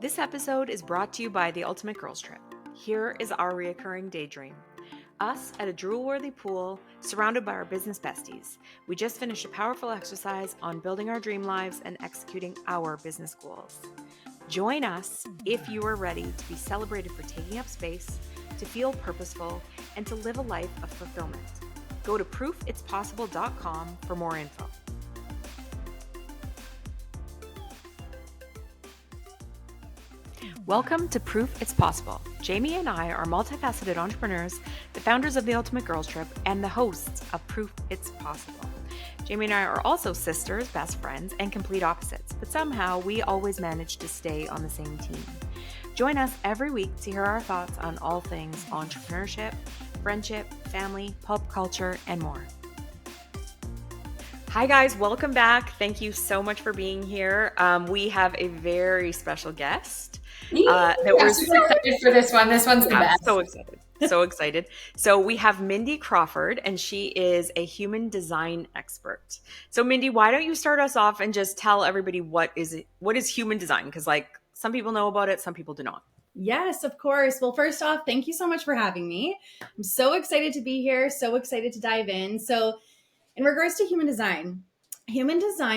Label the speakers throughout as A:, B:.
A: This episode is brought to you by the Ultimate Girls Trip. Here is our reoccurring daydream. Us at a drool-worthy pool, surrounded by our business besties. We just finished a powerful exercise on building our dream lives and executing our business goals. Join us if you are ready to be celebrated for taking up space, to feel purposeful, and to live a life of fulfillment. Go to proofitspossible.com for more info. Welcome to Proof It's Possible. Jamie and I are multifaceted entrepreneurs, the founders of the Ultimate Girls Trip, and the hosts of Proof It's Possible. Jamie and I are also sisters, best friends, and complete opposites, but somehow we always manage to stay on the same team. Join us every week to hear our thoughts on all things entrepreneurship, friendship, family, pop culture, and more. Hi guys, welcome back. Thank you so much for being here. We have a very special guest.
B: I'm super excited for this one. This one's the best.
A: So excited. So excited. So we have Mindy Crawford, and she is a human design expert. So Mindy, why don't you start us off and just tell everybody what is human design? Because some people know about it, some people do not.
C: Yes, of course. Well, first off, thank you so much for having me. I'm so excited to be here, so excited to dive in. So in regards to human design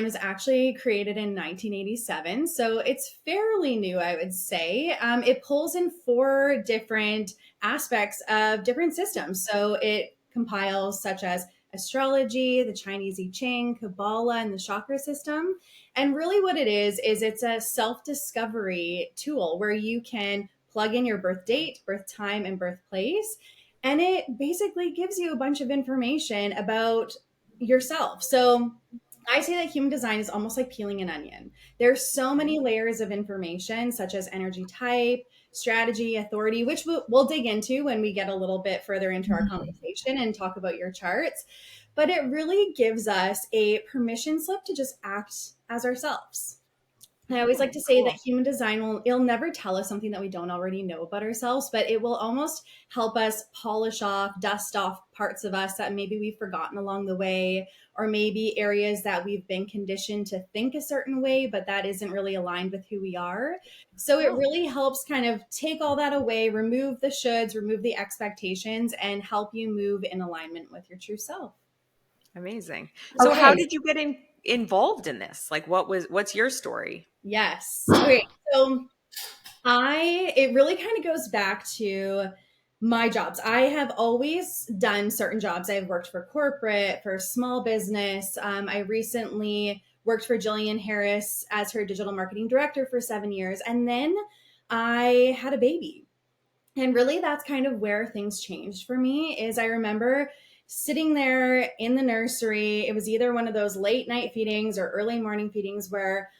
C: was actually created in 1987. So it's fairly new, I would say. It pulls in 4 different aspects of different systems. So it compiles such as astrology, the Chinese I Ching, Kabbalah, and the chakra system. And really what it is it's a self-discovery tool where you can plug in your birth date, birth time, and birthplace. And it basically gives you a bunch of information about yourself. So I say that human design is almost like peeling an onion. There's so many layers of information, such as energy type, strategy, authority, which we'll dig into when we get a little bit further into our conversation and talk about your charts. But it really gives us a permission slip to just act as ourselves. I always like to say that human design it'll never tell us something that we don't already know about ourselves, but it will almost help us polish off, dust off parts of us that maybe we've forgotten along the way, or maybe areas that we've been conditioned to think a certain way, but that isn't really aligned with who we are. So it really helps kind of take all that away, remove the shoulds, remove the expectations, and help you move in alignment with your true self.
A: Amazing. So how did you get involved in this? What's your story?
C: Yes. Okay. So it really kind of goes back to my jobs. I have always done certain jobs. I've worked for corporate, for small business. I recently worked for Jillian Harris as her digital marketing director for 7 years. And then I had a baby. And really that's kind of where things changed for me is I remember sitting there in the nursery. It was either one of those late night feedings or early morning feedings where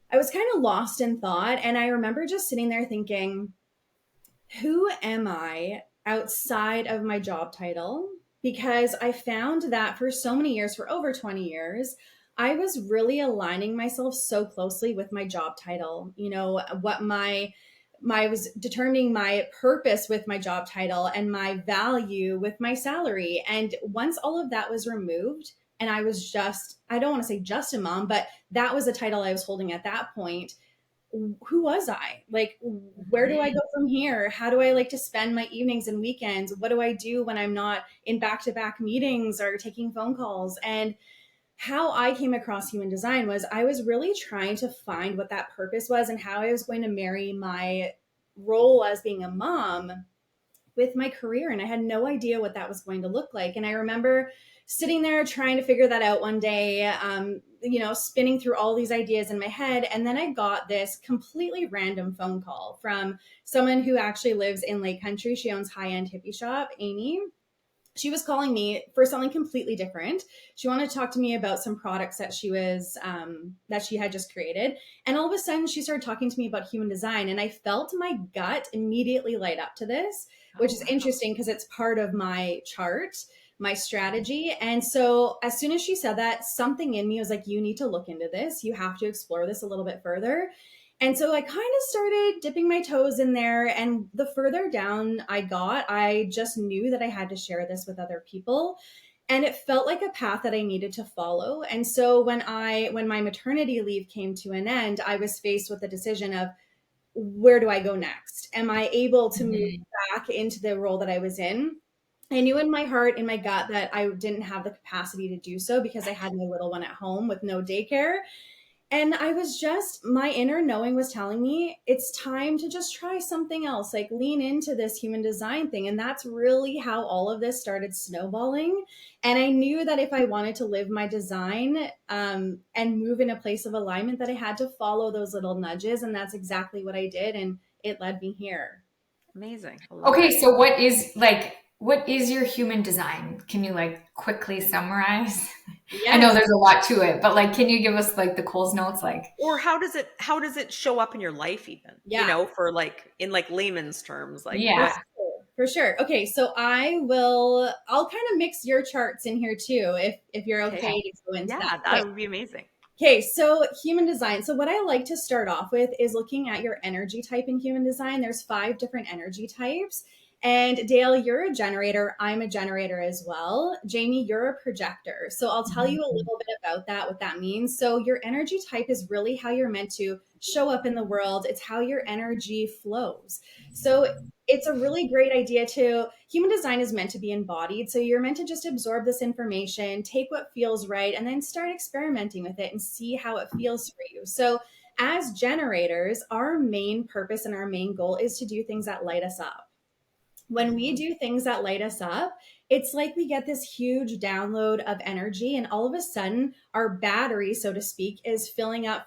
C: I was kind of lost in thought. And I remember just sitting there thinking, who am I outside of my job title? Because I found that for so many years, for over 20 years, I was really aligning myself so closely with my job title. You know, what I was determining my purpose with my job title and my value with my salary. And once all of that was removed, and I was I don't want to say just a mom, but that was the title I was holding at that point. Who was I? Like, where do I go from here? How do I like to spend my evenings and weekends? What do I do when I'm not in back-to-back meetings or taking phone calls? And how I came across human design was I was really trying to find what that purpose was and how I was going to marry my role as being a mom with my career. And I had no idea what that was going to look like. And I remember sitting there trying to figure that out one day, spinning through all these ideas in my head. And then I got this completely random phone call from someone who actually lives in Lake Country. She owns high-end hippie shop, Amy. She was calling me for something completely different. She wanted to talk to me about some products that she had just created. And all of a sudden she started talking to me about human design. And I felt my gut immediately light up to this, which is interesting because it's part of my chart, my strategy. And so as soon as she said that, something in me was like, you need to look into this. You have to explore this a little bit further. And so I kind of started dipping my toes in there. And the further down I got, I just knew that I had to share this with other people. And it felt like a path that I needed to follow. And so when my maternity leave came to an end, I was faced with the decision of, where do I go next? Am I able to move back into the role that I was in? I knew in my heart, in my gut, that I didn't have the capacity to do so because I had my little one at home with no daycare. And I was just, my inner knowing was telling me it's time to just try something else, like lean into this human design thing. And that's really how all of this started snowballing. And I knew that if I wanted to live my design and move in a place of alignment, that I had to follow those little nudges. And that's exactly what I did. And it led me here.
A: Amazing.
B: Okay, so what is your human design? Can you like quickly summarize?
C: Yes.
B: I know there's a lot to it, but like, can you give us like the Coles notes? Like,
A: or how does it show up in your life even?
C: Yeah.
A: You know, for like in like layman's terms, like
B: yeah.
C: For sure. Okay, so I'll kind of mix your charts in here too, if you're okay to go into that.
A: That would be amazing.
C: Okay, so human design. So what I like to start off with is looking at your energy type in human design. There's 5 different energy types. And Dale, you're a generator. I'm a generator as well. Jamie, you're a projector. So I'll tell you a little bit about that, what that means. So your energy type is really how you're meant to show up in the world. It's how your energy flows. So it's a really great idea human design is meant to be embodied. So you're meant to just absorb this information, take what feels right, and then start experimenting with it and see how it feels for you. So as generators, our main purpose and our main goal is to do things that light us up. When we do things that light us up, it's like we get this huge download of energy, and all of a sudden our battery, so to speak, is filling up,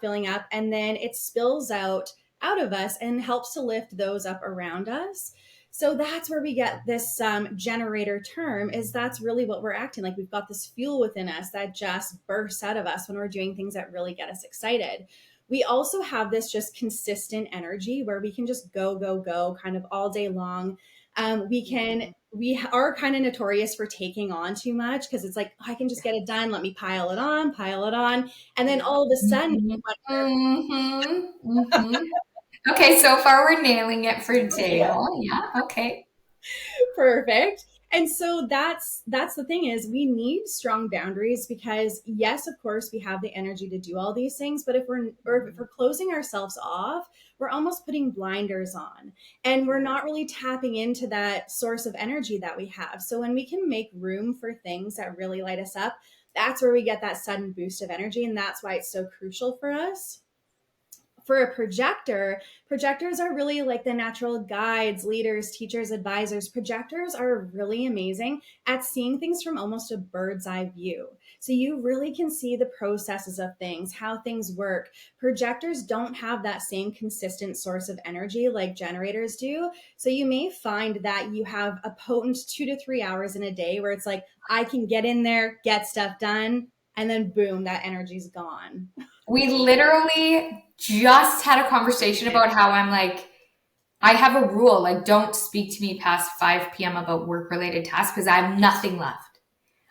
C: and then it spills out of us and helps to lift those up around us. So that's where we get this generator term, is that's really what we're acting like. We've got this fuel within us that just bursts out of us when we're doing things that really get us excited. We also have this just consistent energy where we can just go kind of all day long. We are kind of notorious for taking on too much, because it's like, oh, I can just get it done. Let me pile it on. And then all of a sudden,
B: Okay, so far we're nailing it for Dale. Yeah, okay.
C: Perfect. And so that's the thing, is we need strong boundaries, because yes, of course, we have the energy to do all these things, but if we're closing ourselves off, we're almost putting blinders on, and we're not really tapping into that source of energy that we have. So when we can make room for things that really light us up, that's where we get that sudden boost of energy, and that's why it's so crucial for us. For a projector, projectors are really like the natural guides, leaders, teachers, advisors. Projectors are really amazing at seeing things from almost a bird's eye view. So you really can see the processes of things, how things work. Projectors don't have that same consistent source of energy like generators do. So you may find that you have a potent 2 to 3 hours in a day where it's like, I can get in there, get stuff done, and then boom, that energy's gone.
B: We literally just had a conversation about how I'm like, I have a rule, like, don't speak to me past 5 p.m. about work-related tasks, because I have nothing left.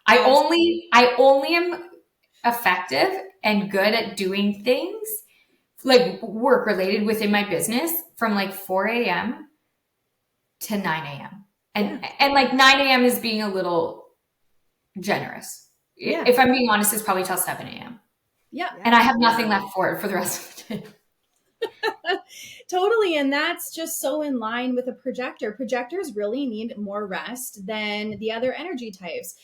B: I only am effective and good at doing things like work-related within my business from like 4 a.m. to 9 a.m. And like 9 a.m. is being a little generous. Yeah. If I'm being honest, it's probably till 7 a.m.
C: Yeah.
B: And I have nothing left for it for the rest of the day.
C: Totally. And that's just so in line with a projector. Projectors really need more rest than the other energy types,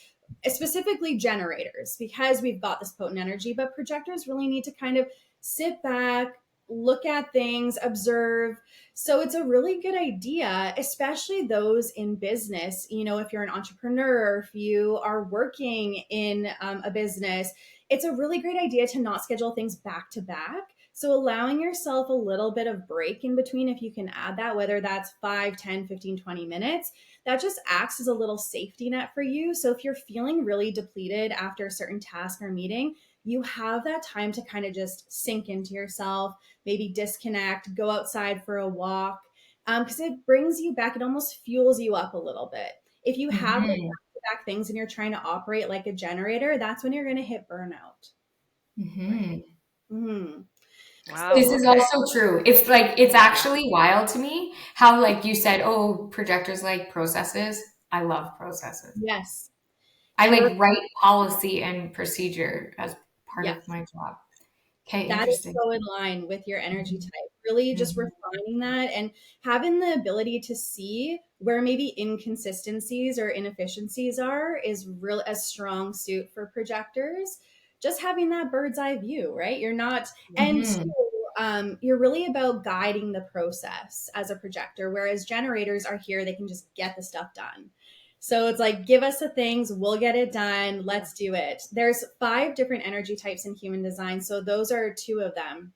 C: specifically generators, because we've got this potent energy, but projectors really need to kind of sit back, look at things, observe. So it's a really good idea, especially those in business. You know, if you're an entrepreneur, if you are working in a business, it's a really great idea to not schedule things back to back. So allowing yourself a little bit of break in between, if you can add that, whether that's 5, 10, 15, 20 minutes, that just acts as a little safety net for you. So if you're feeling really depleted after a certain task or meeting, you have that time to kind of just sink into yourself, maybe disconnect, go outside for a walk, because it brings you back. It almost fuels you up a little bit. If you have the back-to-back things and you're trying to operate like a generator, that's when you're going to hit burnout.
B: Wow. This is also true. It's like, it's actually wild to me how, like you said, oh, projectors like processes. I love processes.
C: Yes.
B: I like write policy and procedure as part of my job. Okay,
C: that is so in line with your energy type. really just refining that and having the ability to see where maybe inconsistencies or inefficiencies are is real a strong suit for projectors. Just having that bird's eye view, right? You're not, and
B: Mhm.
C: you're really about guiding the process as a projector, whereas generators are here, they can just get the stuff done. So it's like, give us the things, we'll get it done, let's do it. There's 5 different energy types in human design, so those are 2 of them.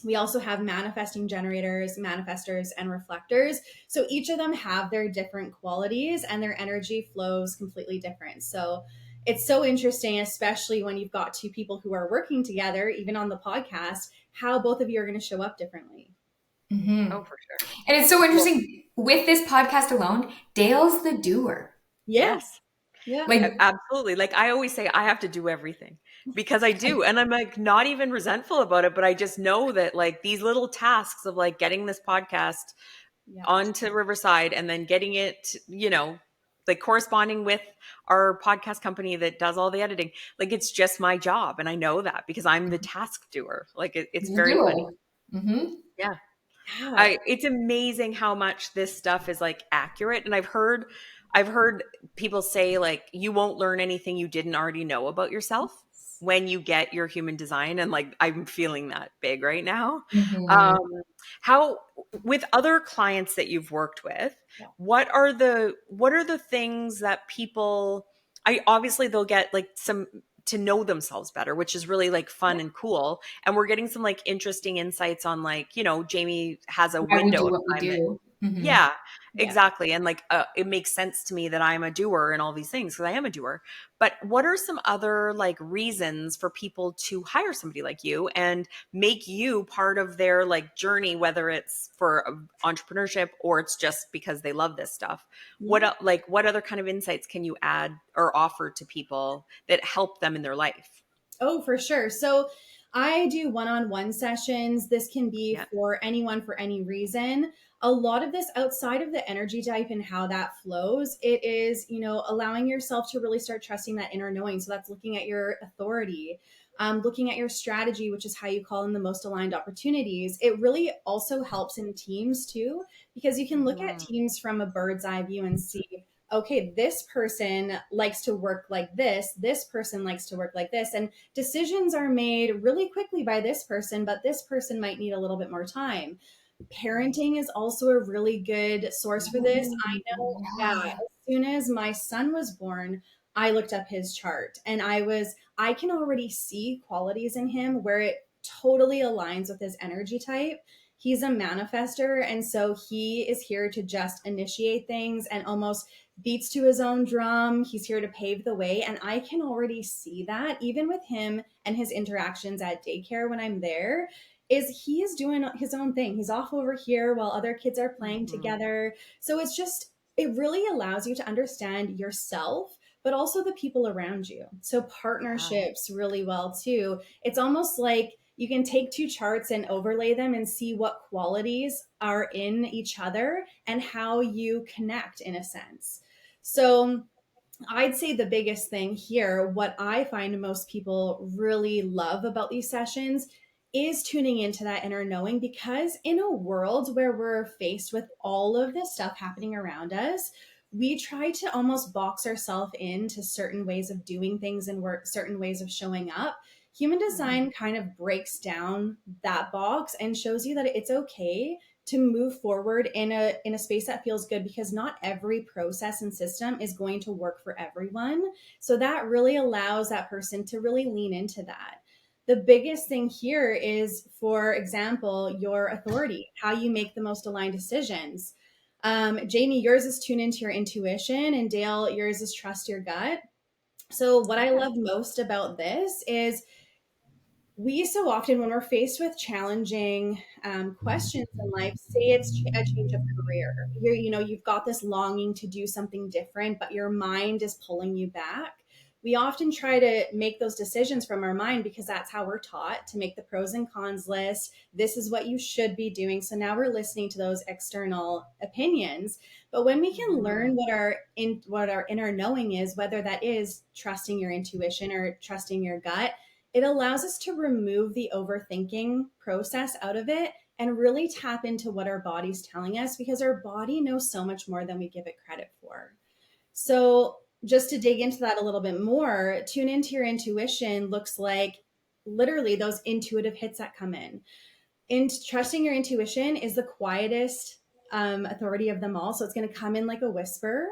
C: We also have manifesting generators, manifestors, and reflectors. So each of them have their different qualities and their energy flows completely different. So it's so interesting, especially when you've got 2 people who are working together, even on the podcast, how both of you are going to show up differently.
B: Mhm.
A: Oh, for sure.
B: And it's so interesting with this podcast alone, Dale's the doer.
C: Yeah.
A: Yes.
C: Yeah.
B: Like,
A: Absolutely. Like I always say, I have to do everything because I do. And I'm like not even resentful about it, but I just know that like these little tasks of like getting this podcast
C: Yeah.
A: onto Riverside and then getting it, like corresponding with our podcast company that does all the editing. Like it's just my job. And I know that because I'm the task doer. Like it's
B: you
A: very funny.
B: do. Mm-hmm.
A: Yeah.
C: Yeah.
A: It's amazing how much this stuff is like accurate. And I've heard people say like you won't learn anything you didn't already know about yourself when you get your human design. And like I'm feeling that big right now.
B: Mm-hmm.
A: Um, how with other clients that you've worked with,
C: Yeah.
A: what are the things that people I obviously they'll get like some to know themselves better, which is really like fun and cool. And we're getting some like interesting insights on like, Jamie has a
B: Why we
A: window
B: do
A: of
B: what we
A: time that,
B: do. Mm-hmm.
A: yeah,
C: Yeah.
A: exactly. And like, it makes sense to me that I'm a doer and all these things because I am a doer. But what are some other like reasons for people to hire somebody like you and make you part of their like journey, whether it's for entrepreneurship or it's just because they love this stuff?
C: Yeah.
A: What other kind of insights can you add or offer to people that help them in their life?
C: Oh, for sure. So I do one-on-one sessions. This can be
A: Yeah.
C: for anyone for any reason. A lot of this outside of the energy type and how that flows, it is, allowing yourself to really start trusting that inner knowing. So that's looking at your authority, looking at your strategy, which is how you call in the most aligned opportunities. It really also helps in teams too, because you can look at
A: Mhm.
C: teams from a bird's eye view and see, okay, this person likes to work like this person likes to work like this. And decisions are made really quickly by this person, but this person might need a little bit more time. Parenting is also a really good source for this. I know, yeah,
B: Yeah.
C: as soon as my son was born, I looked up his chart and I can already see qualities in him where it totally aligns with his energy type. He's a manifester. And so he is here to just initiate things and almost beats to his own drum. He's here to pave the way. And I can already see that even with him and his interactions at daycare when I'm there, is he is doing his own thing. He's off over here while other kids are playing
A: Mhm.
C: together. So it really allows you to understand yourself, but also the people around you. So
A: Yeah.
C: partnerships really well too. It's almost like you can take 2 charts and overlay them and see what qualities are in each other and how you connect in a sense. So I'd say the biggest thing here, what I find most people really love about these sessions is tuning into that inner knowing, because in a world where we're faced with all of this stuff happening around us, we try to almost box ourselves into certain ways of doing things and work, certain ways of showing up. Human design kind of breaks down that box and shows you that it's okay to move forward in a space that feels good, because not every process and system is going to work for everyone. So that really allows that person to really lean into that. The biggest thing here is, for example, your authority, how you make the most aligned decisions. Jamie, yours is tune into your intuition, and Dale, yours is trust your gut. So what I
A: Okay.
C: love most about this is we so often, when we're faced with challenging questions in life, say it's a change of career, you've got this longing to do something different, but your mind is pulling you back. We often try to make those decisions from our mind because that's how we're taught to make the pros and cons list. This is what you should be doing. So now we're listening to those external opinions. But when we can learn what our inner knowing is, whether that is trusting your intuition or trusting your gut, it allows us to remove the overthinking process out of it and really tap into what our body's telling us, because our body knows so much more than we give it credit for. So, just to dig into that a little bit more, tune into your intuition looks like literally those intuitive hits that come in. And trusting your intuition is the quietest authority of them all. So, it's going to come in like a whisper.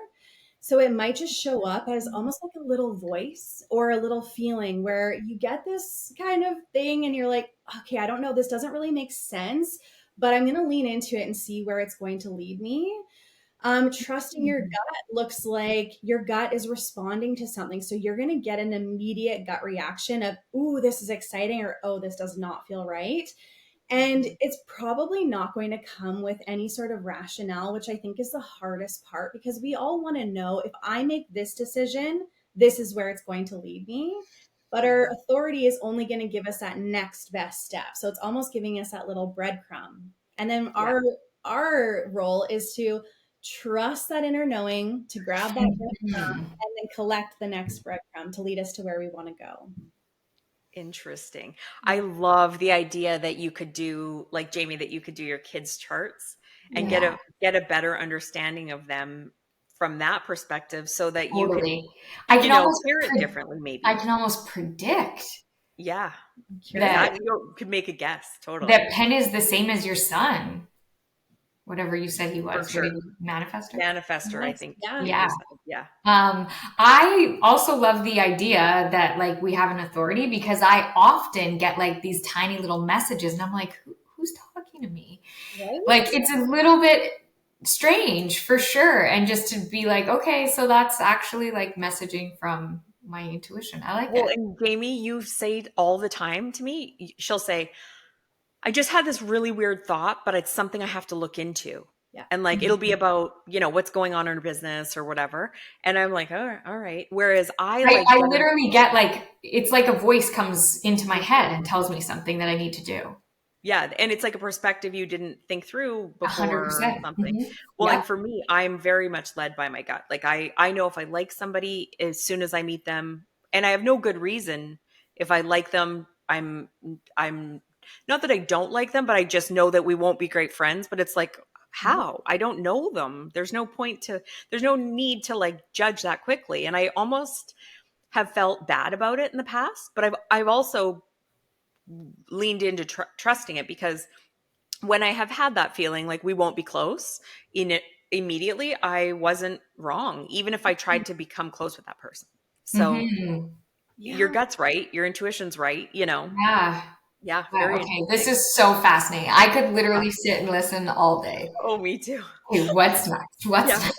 C: So it might just show up as almost like a little voice or a little feeling where you get this kind of thing and you're like, okay, I don't know, this doesn't really make sense, but I'm going to lean into it and see where it's going to lead me. Trusting your gut looks like your gut is responding to something. So you're going to get an immediate gut reaction of, ooh, this is exciting, or, oh, this does not feel right. And it's probably not going to come with any sort of rationale, which I think is the hardest part, because we all want to know, if I make this decision, this is where it's going to lead me. But our authority is only going to give us that next best step. So it's almost giving us that little breadcrumb. And then our role is to trust that inner knowing, to grab that breadcrumb, and then collect the next breadcrumb to lead us to where we want to go.
A: Interesting. I love the idea that you could do, like Jamie, that you could do your kids' charts and get a better understanding of them from that perspective, so that you could,
B: I can almost
A: hear it differently, maybe.
B: I can almost predict.
A: Yeah.
B: That
A: you could make a guess, totally.
B: That Penn is the same as your son. Whatever you said he was.
A: For sure.
B: Manifester?
A: Manifester, I think.
B: Yeah.
A: Yeah.
B: I also love the idea that like we have an authority, because I often get like these tiny little messages and I'm like, who's talking to me? Right? Like it's a little bit strange for sure. And just to be like, okay, so that's actually like messaging from my intuition. I like it.
A: Well, and Jamie, you say all the time to me, she'll say, I just had this really weird thought, but it's something I have to look into. Yeah. And like, it'll be about, what's going on in her business or whatever. And I'm like, all right. Whereas I
B: literally get like, it's like a voice comes into my head and tells me something that I need to do.
A: Yeah. And it's like a perspective you didn't think through before
B: 100%.
A: or something. Well, and for me, I'm very much led by my gut. Like I know if I like somebody as soon as I meet them, and I have no good reason. If I like them, I'm not that I don't like them, but I just know that we won't be great friends. But it's like, how? I don't know them. There's no need to like judge that quickly. And I almost have felt bad about it in the past, but I've also leaned into trusting it, because when I have had that feeling like we won't be close in it immediately, I wasn't wrong, even if I tried to become close with that person. So your gut's right. Your intuition's right.
B: Yeah.
A: Yeah.
B: Okay. This is so fascinating. I could literally sit and listen all day.
A: Oh, me too.
B: Okay, what's next? Next?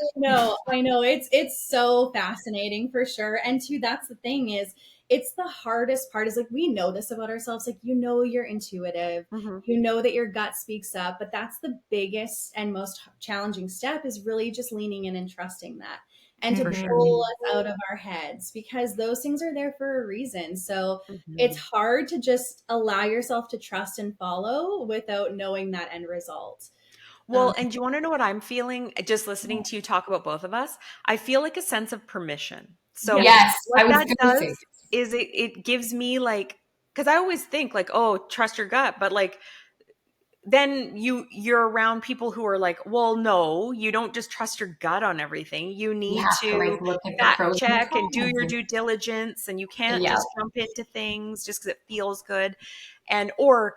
C: I know. It's so fascinating for sure. And too, that's the thing is, it's the hardest part, is like, we know this about ourselves. Like, you're intuitive, that your gut speaks up, but that's the biggest and most challenging step, is really just leaning in and trusting that, and to pull us out of our heads, because those things are there for a reason. So it's hard to just allow yourself to trust and follow without knowing that end result.
A: Well, and do you want to know what I'm feeling? Just listening to you talk about both of us, I feel like a sense of permission. So
B: yes,
A: what that does is it gives me like, because I always think like, oh, trust your gut, but like, then you're around people who are like, well, no, you don't just trust your gut on everything. You need to fact check and do your due diligence, and you can't just jump into things just because it feels good. Or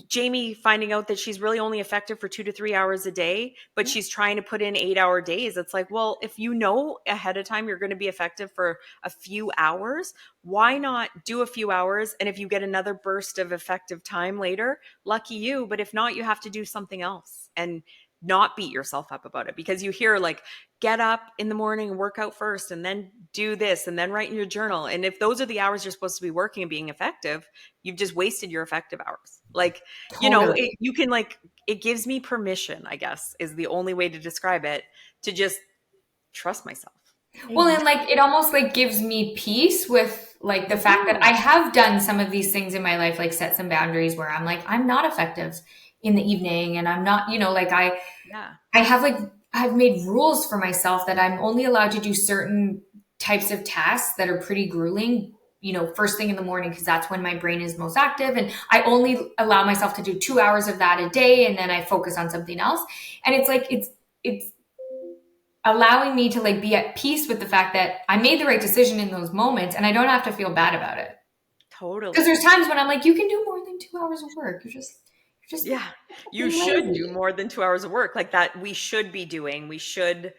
A: Jamie finding out that she's really only effective for 2 to 3 hours a day, but she's trying to put in 8-hour days. It's like, well, if you know ahead of time you're going to be effective for a few hours, why not do a few hours? And if you get another burst of effective time later, lucky you. But if not, you have to do something else and not beat yourself up about it, because you hear like, get up in the morning and work out first, and then do this, and then write in your journal. And if those are the hours you're supposed to be working and being effective, you've just wasted your effective hours. Like, you can like, it gives me permission, I guess, is the only way to describe it, to just trust myself.
B: Well, and like, it almost like gives me peace with like the fact that I have done some of these things in my life, like set some boundaries where I'm like, I'm not effective in the evening, and I'm not, like I've made rules for myself that I'm only allowed to do certain types of tasks that are pretty grueling first thing in the morning, because that's when my brain is most active. And I only allow myself to do 2 hours of that a day. And then I focus on something else. And it's like, it's allowing me to like be at peace with the fact that I made the right decision in those moments and I don't have to feel bad about it.
A: Totally.
B: Because there's times when I'm like, you can do more than 2 hours of work. You're just
A: yeah, you should do more than 2 hours of work, like that we should be doing, we should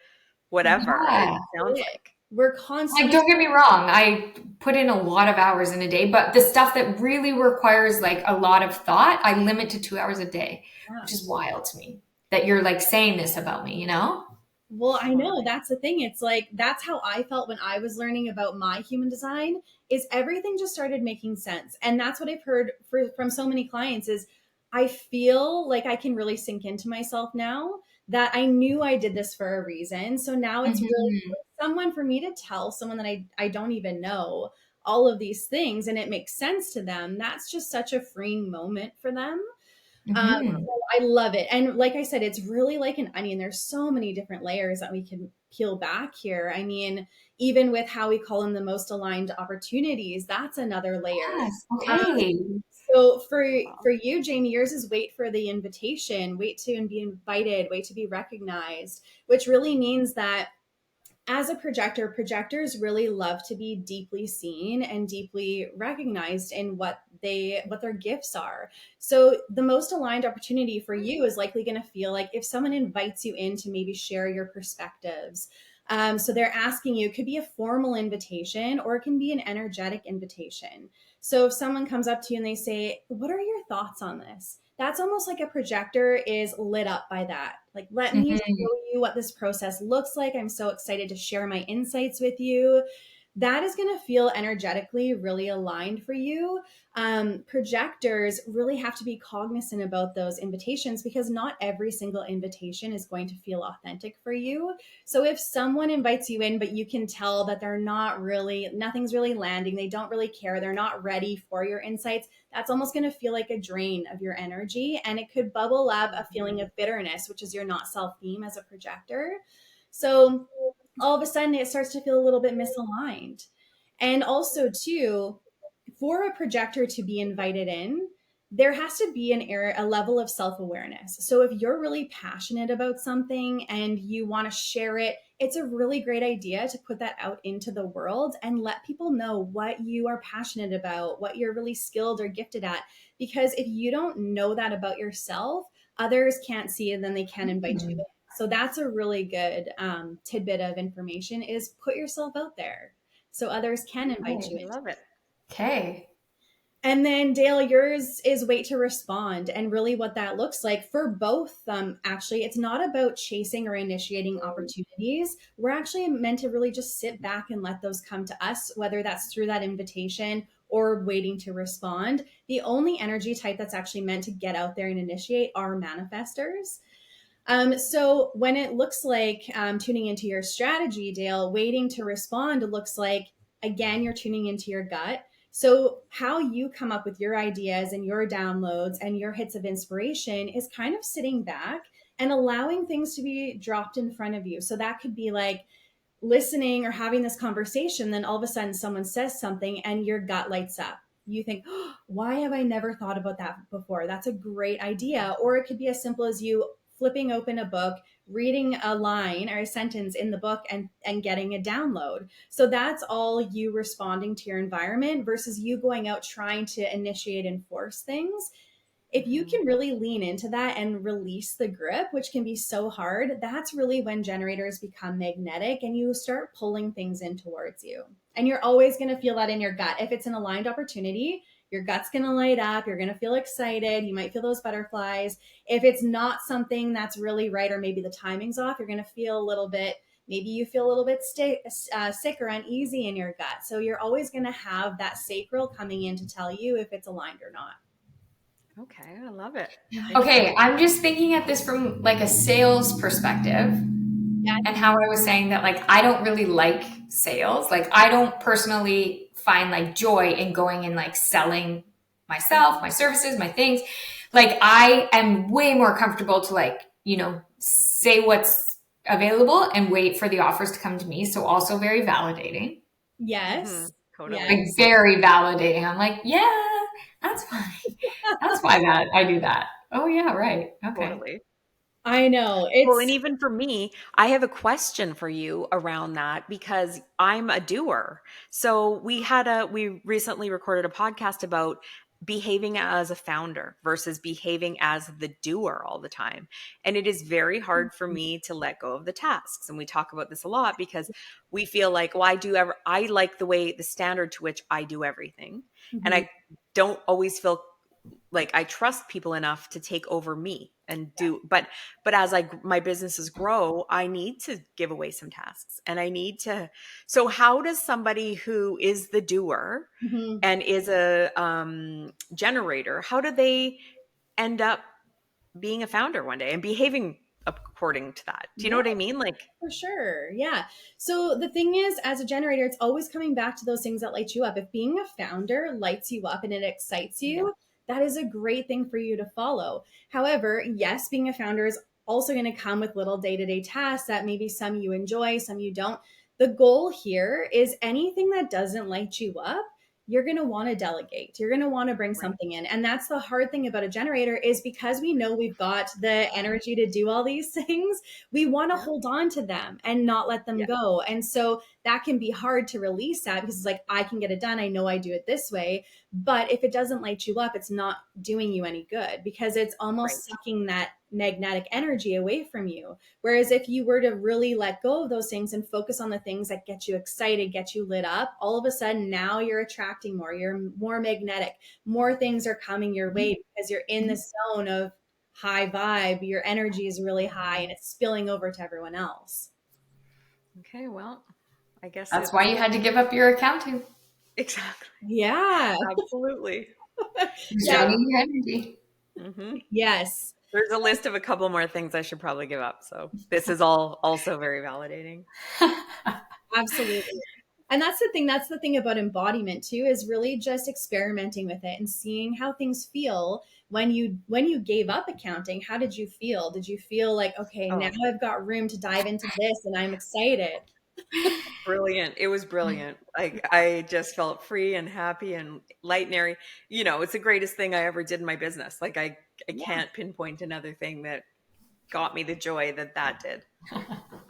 A: whatever.
B: Yeah.
A: It sounds like
C: We're constantly,
B: like, don't get me wrong, I put in a lot of hours in a day, but the stuff that really requires like a lot of thought, I limit to 2 hours a day, which is wild to me that you're like saying this about me, you know?
C: well, I know that's the thing. It's like, that's how I felt when I was learning about my human design, is everything just started making sense. And that's what I've heard from so many clients is I feel like I can really sink into myself now, that I knew I did this for a reason. So now it's really someone for me to tell someone that I don't even know all of these things and it makes sense to them. That's just such a freeing moment for them. So I love it. And like I said, it's really like an onion. There's so many different layers that we can peel back here. I mean, even with how we call them the most aligned opportunities, that's another layer.
B: Yes. Okay.
C: So for you, Jamie, yours is wait for the invitation, wait to be invited, wait to be recognized, which really means that as a projector, projectors really love to be deeply seen and deeply recognized in what their gifts are. So the most aligned opportunity for you is likely going to feel like if someone invites you in to maybe share your perspectives. So they're asking you, it could be a formal invitation or it can be an energetic invitation. So if someone comes up to you and they say, what are your thoughts on this? That's almost like a projector is lit up by that. Like, let me show you what this process looks like. I'm so excited to share my insights with you. That is going to feel energetically really aligned for you. Projectors really have to be cognizant about those invitations because not every single invitation is going to feel authentic for you. So if someone invites you in, but you can tell that nothing's really landing, they don't really care, they're not ready for your insights, that's almost going to feel like a drain of your energy. And it could bubble up a feeling of bitterness, which is your not self theme as a projector. So all of a sudden it starts to feel a little bit misaligned. And also too, for a projector to be invited in, there has to be a level of self-awareness. So if you're really passionate about something and you want to share it, it's a really great idea to put that out into the world and let people know what you are passionate about, what you're really skilled or gifted at. Because if you don't know that about yourself, others can't see it, then they can invite you in. So that's a really good tidbit of information is put yourself out there so others can invite you in.
A: I love it.
B: Okay.
C: And then Dale, yours is wait to respond. And really what that looks like for both actually, it's not about chasing or initiating opportunities. We're actually meant to really just sit back and let those come to us, whether that's through that invitation or waiting to respond. The only energy type that's actually meant to get out there and initiate are manifestors. So when it looks like tuning into your strategy, Dale, waiting to respond looks like, again, you're tuning into your gut. So how you come up with your ideas and your downloads and your hits of inspiration is kind of sitting back and allowing things to be dropped in front of you. So that could be like listening or having this conversation. Then all of a sudden someone says something and your gut lights up. You think, oh, why have I never thought about that before? That's a great idea. Or it could be as simple as you flipping open a book, reading a line or a sentence in the book and getting a download. So that's all you responding to your environment versus you going out trying to initiate and force things. If you can really lean into that and release the grip, which can be so hard, that's really when generators become magnetic and you start pulling things in towards you. And you're always going to feel that in your gut. If it's an aligned opportunity, your gut's going to light up. You're going to feel excited. You might feel those butterflies. If it's not something that's really right, or maybe the timing's off, you're going to feel a little bit, maybe you feel a little bit sick or uneasy in your gut. So you're always going to have that sacral coming in to tell you if it's aligned or not.
A: Okay, I love it.
B: Okay, I'm just thinking at this from like a sales perspective.
C: Yeah.
B: And how I was saying that like I don't really like sales. Like I don't personally find like joy in going and like selling myself, my services, my things. Like I am way more comfortable to like, say what's available and wait for the offers to come to me. So also very validating.
C: Yes.
A: Totally.
B: Like very validating. I'm like, yeah, that's fine. That's why that I do that. Oh yeah, right. Okay.
A: Totally.
C: I know.
A: Well, and
C: It's
A: even for me, I have a question for you around that because I'm a doer. So we recently recorded a podcast about behaving as a founder versus behaving as the doer all the time. And it is very hard for me to let go of the tasks. And we talk about this a lot because we feel like, well, I like the standard to which I do everything. And
C: Mhm.
A: I don't always feel like I trust people enough to take over me and do, but as my businesses grow, I need to give away some tasks and I need to. So how does somebody who is the doer
C: Mhm.
A: and is a generator, how do they end up being a founder one day and behaving according to that? Do you know
C: Yeah.
A: what I mean? Like,
C: For sure. Yeah. So the thing is, as a generator, it's always coming back to those things that light you up. If being a founder lights you up and it excites
A: yeah,
C: you, that is a great thing for you to follow. However, yes, being a founder is also going to come with little day to day tasks that maybe some you enjoy, some you don't. The goal here is anything that doesn't light you up, you're going to want to delegate. You're going to want to bring
A: right,
C: something in. And that's the hard thing about a generator is because we know we've got the energy to do all these things, we want to
A: yeah,
C: hold on to them and not let them
A: yeah,
C: go. And so that can be hard to release that because it's like, I can get it done. I know I do it this way. But if it doesn't light you up, it's not doing you any good because it's
A: right,
C: almost sucking that magnetic energy away from you. Whereas if you were to really let go of those things and focus on the things that get you excited, get you lit up, all of a sudden now you're attracting more, you're more magnetic, more things are coming your way because you're in the zone of high vibe, your energy is really high and it's spilling over to everyone else.
A: okay, well, I guess
B: That's why
A: it's
B: you had to give up your accounting.
A: exactly,
C: Yeah.
A: absolutely.
B: You're
C: Yeah.
A: Yeah.
B: draining your energy.
A: Hmm.
C: Yes.
A: There's a list of a couple more things I should probably give up. So this is all also very validating.
C: Absolutely. And that's the thing. That's the thing about embodiment too, is really just experimenting with it and seeing how things feel when you gave up accounting. How did you feel? Did you feel like, okay, now
A: Oh,
C: I've got room to dive into this and I'm excited?
A: brilliant. It was brilliant. Like I just felt free and happy and light and airy. You know, it's the greatest thing I ever did in my business. Like I
C: Yeah.
A: can't pinpoint another thing that got me the joy that that did.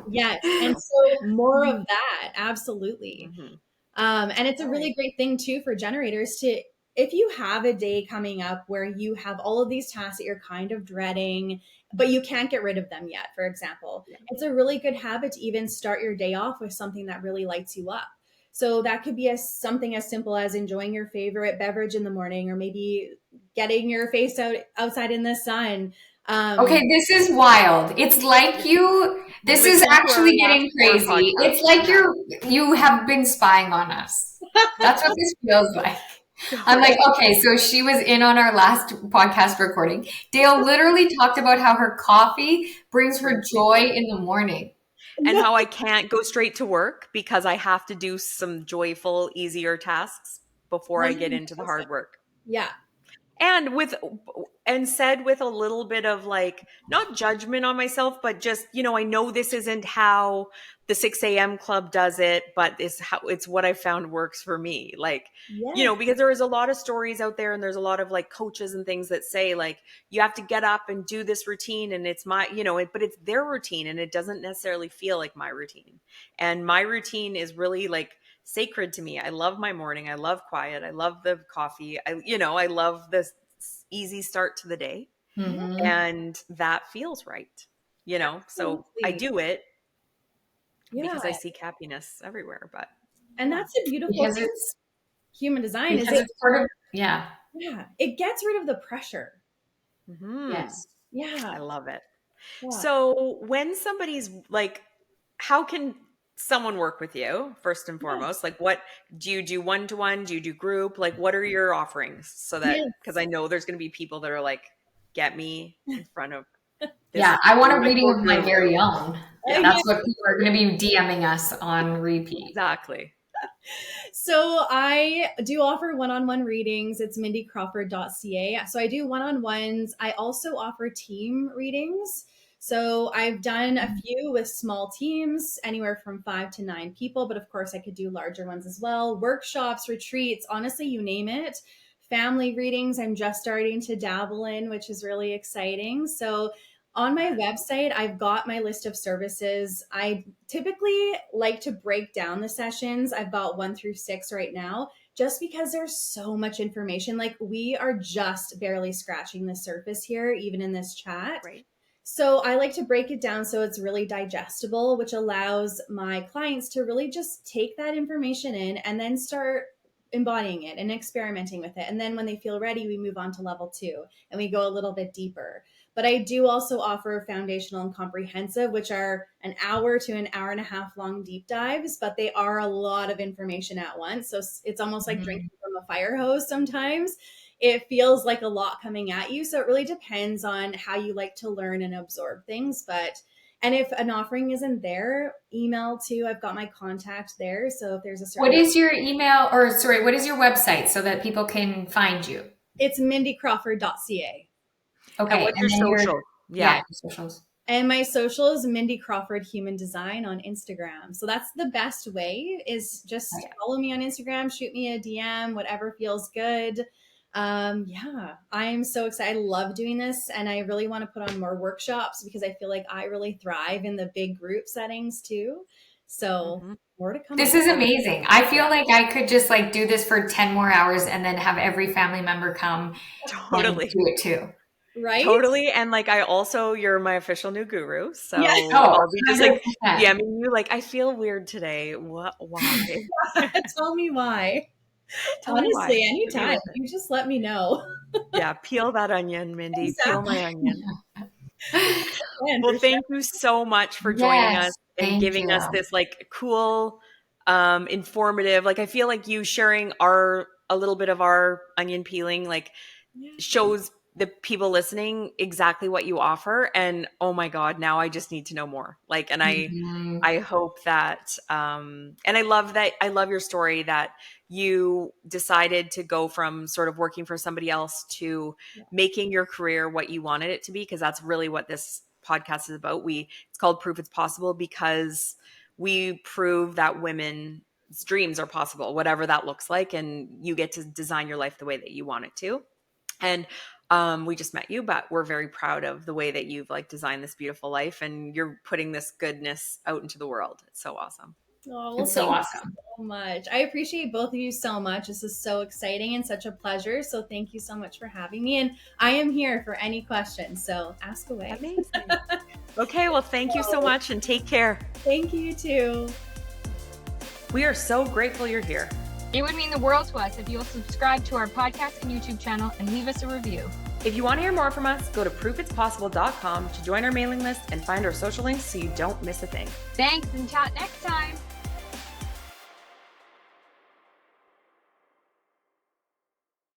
C: Yes. And
A: So,
C: so more of that. Absolutely.
A: mhm.
C: And it's a
A: Right.
C: really great thing too for generators to, if you have a day coming up where you have all of these tasks that you're kind of dreading, but you can't get rid of them yet, for example,
A: Yeah.
C: it's a really good habit to even start your day off with something that really lights you up. So that could be something as simple as enjoying your favorite beverage in the morning, or maybe getting your face outside in the sun.
B: Okay, this is wild. It's like
A: Yeah.
B: this is
A: Listen to our
B: actually
A: last
B: getting
A: 4
B: crazy.
A: podcasts.
B: It's like
A: Yeah.
B: you have been spying on us. That's what this feels like. I'm like,
A: Totally.
B: okay, so she was in on our last podcast recording. Dale literally talked about how her coffee brings her
A: Brings me
B: joy
A: joy.
B: in the morning.
A: And how I can't go straight to work because I have to do some joyful, easier tasks before I get into the
C: 100%.
A: hard work.
C: Yeah.
A: And said with a little bit of like not judgment on myself, but just, I know this isn't how the 6 a.m. club does it, but it's what I found works for me. Like,
C: Yes.
A: because there is a lot of stories out there and there's a lot of like coaches and things that say like you have to get up and do this routine and it's but it's their routine and it doesn't necessarily feel like my routine. And my routine is really like sacred to me. I love my morning. I love quiet. I love the coffee. I love this easy start to the day.
C: Yeah.
B: Hmm.
A: And that feels right. So I
C: Absolutely.
A: do it
C: Yeah.
A: because I seek happiness everywhere. But
C: And
A: yeah.
C: that's a beautiful
B: Because
C: thing
B: it's
C: with human design is
B: because
C: it,
B: it's part of yeah.
C: yeah, it gets rid of the pressure.
A: Hmm.
B: Yes.
A: I
C: Yeah.
A: love it.
C: Yeah.
A: So when somebody's like, how can someone work with you first and
C: Yeah.
A: foremost? Like, what do you do one to one? Do you do group? Like, what are your offerings? So that, because
C: Yes.
A: I know there's going to be people that are like, get me in front of
B: Yeah,
A: this
B: I want a reading
A: beautiful
B: of my
A: guru.
B: very own.
A: Yeah,
C: Yeah.
B: That's what people are going to be DMing us on repeat.
A: exactly.
C: So I do offer one-on-one readings. It's mindycrawford.ca. So I do one-on-ones. I also offer team readings. So I've done a few with small teams, anywhere from 5 to 9 people, but of course I could do larger ones as well. Workshops, retreats, honestly, you name it. Family readings, I'm just starting to dabble in, which is really exciting. So on my website, I've got my list of services. I typically like to break down the sessions. I've got 1 through 6 right now, just because there's so much information. Like, we are just barely scratching the surface here, even in this chat.
A: Right.
C: So I like to break it down so it's really digestible, which allows my clients to really just take that information in and then start embodying it and experimenting with it. And then when they feel ready, we move on to level 2 and we go a little bit deeper. But I do also offer foundational and comprehensive, which are an hour to an hour and a half long deep dives, but they are a lot of information at once. So it's almost like drinking from a fire hose sometimes. It feels like a lot coming at you. So it really depends on how you like to learn and absorb things. And if an offering isn't there, email too. I've got my contact there. So if there's a certain...
B: What is your email, or sorry, what is your website so that people can find you?
C: It's mindycrawford.ca.
B: Okay.
A: And what's your social?
B: Yeah, your socials.
C: And my social is Mindy Crawford Human Design on Instagram. So that's the best way, is just follow me on Instagram, shoot me a DM, whatever feels good. Yeah, I'm so excited. I love doing this, and I really want to put on more workshops because I feel like I really thrive in the big group settings too. So more to come.
B: This is amazing. I feel like I could just like do this for 10 more hours and then have every family member come and do it too.
C: Right?
A: Totally. And like, you're my official new guru. So
C: Yes.
A: I'll be just like
B: 100%.
A: DMing you, like, I feel weird today. What? Why?
C: Tell me why.
A: Tell me why.
C: Honestly, anytime. You just let me know.
A: Yeah. Peel that onion, Mindy.
C: Exactly.
A: Peel my onion. Well, thank you so much for joining us and giving us this like cool, informative, like, I feel like you sharing a little bit of our onion peeling, like, shows the people listening exactly what you offer. And oh my God, now I just need to know more. Like, and I hope that, and I love your story that you decided to go from sort of working for somebody else to making your career what you wanted it to be. Cause that's really what this podcast is about. It's called Proof It's Possible, because we prove that women's dreams are possible, whatever that looks like. And you get to design your life the way that you want it to. And we just met you, but we're very proud of the way that you've like designed this beautiful life, and you're putting this goodness out into the world. It's so awesome.
C: Oh, well,
B: it's so awesome.
C: Thank you so much. I appreciate both of you so much. This is so exciting and such a pleasure. So thank you so much for having me. And I am here for any questions. So ask away.
A: Amazing. Okay. Well, thank you so much, and take care.
C: Thank you too.
A: We are so grateful you're here.
D: It would mean the world to us if you'll subscribe to our podcast and YouTube channel and leave us a review.
A: If you want to hear more from us, go to proofitspossible.com to join our mailing list and find our social links so you don't miss a thing.
D: Thanks, and chat next time.